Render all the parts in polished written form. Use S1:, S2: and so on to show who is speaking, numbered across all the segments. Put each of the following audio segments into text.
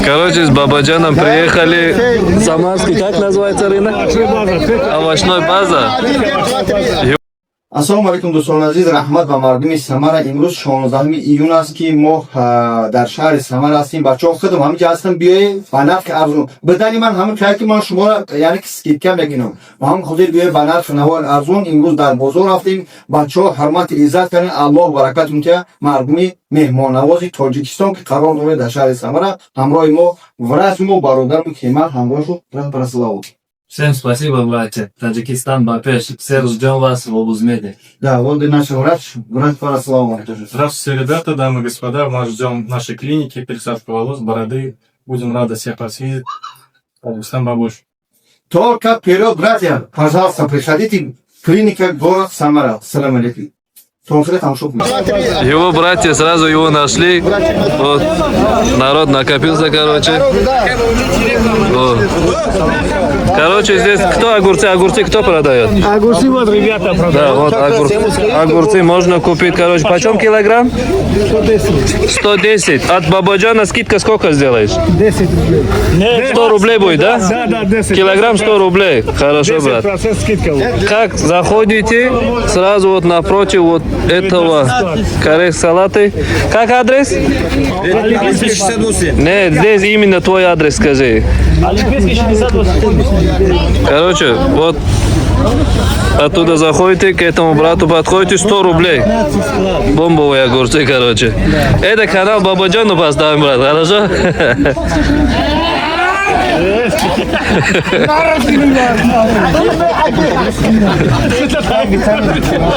S1: Короче, с Бабаджаном приехали. Самарский, как называется рынок? Овощной база.
S2: Ассалому алейкум дӯстон азиз, раҳмат ба мардуми Самара. Имрӯз 16 июн аст ки мо дар шаҳри Самара ҳастем. Бачаҳо худам ҳаминҷа ҳастам, биёед ба нархи арзон. Бидани ман ҳамин ҷое ки ман шуморо яъне ки скидка мегирам. Ва ҳам худед биёед ба нархи навои арзон. Имрӯз дар бозор рафтем. Бачаҳо ҳурмати иззат кардем. Аллоҳ баракатум ки мардуми меҳмоннавози Тоҷикистон ки қарор доред дар шаҳри Самара ҳамроҳи мо враъсмо бародармо ки ман ҳамроҳшу распрославу.
S3: Всем спасибо, братья. Таджикистан, Бапеш. Все ждем вас в Облузмеде.
S2: Да, вот и наш врач Параслава.
S4: Здравствуйте, ребята, дамы и господа. Мы ждем в нашей клинике пересадку волос, бороды. Будем рады всех вас видеть. Таджикистан, бабуш.
S2: Только вперед, братья, пожалуйста, приходите. Клиника город Самара. Салам алейкум.
S1: Его братья сразу его нашли. Вот. Народ накопился, короче. Вот. Короче, здесь кто огурцы? Огурцы кто продает?
S5: Огурцы вот ребята продают.
S1: Да, вот огурцы можно купить, короче. Почем килограмм? 110. От Бабаджана скидка сколько сделаешь?
S5: 10 рублей.
S1: 100 рублей будет, да?
S5: Да, 10.
S1: Килограмм 100 рублей. Хорошо, брат.
S5: 10% скидка.
S1: Как заходите, сразу вот напротив вот этого корейского салата. Как адрес? Нет, здесь именно твой адрес, скажи.
S5: Олимпийский 68.
S1: Короче, вот оттуда заходите, к этому брату подходите, 100 рублей. Бомбовые огурцы, короче. Это канал Бабаджану поставим, брат, хорошо?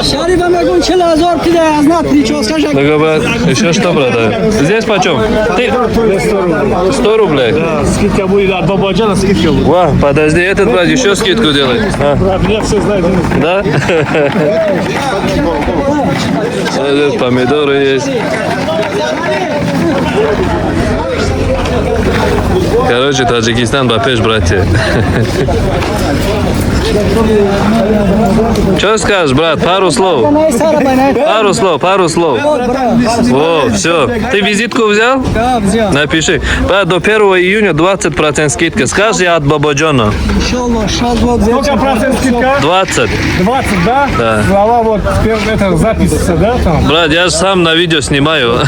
S6: Шарифа могу 4000 кидай, знать ничего скажи.
S1: Ну, брат, еще что, брат? Здесь почем? 100 рублей?
S5: Да, скидка будет от Бабаджана, скидка будет.
S1: Ва, подожди, этот брат еще скидку делает. А,
S5: Брат, меня все знают.
S1: да? Здесь помидоры есть. Короче, Таджикистан, Бапеш, братья. Что скажешь, брат? Пару слов. Пару слов. О, все. Ты визитку взял?
S6: Да, взял.
S1: Напиши. Брат, до 1 июня 20% скидка. Скажи от Бабаджана.
S6: Иншаллах, сейчас вот взять.
S5: Сколько процент скидка?
S1: 20.
S5: 20, да?
S1: Да.
S5: Слова вот, это запись, да, там?
S1: Брат, я же сам на видео снимаю.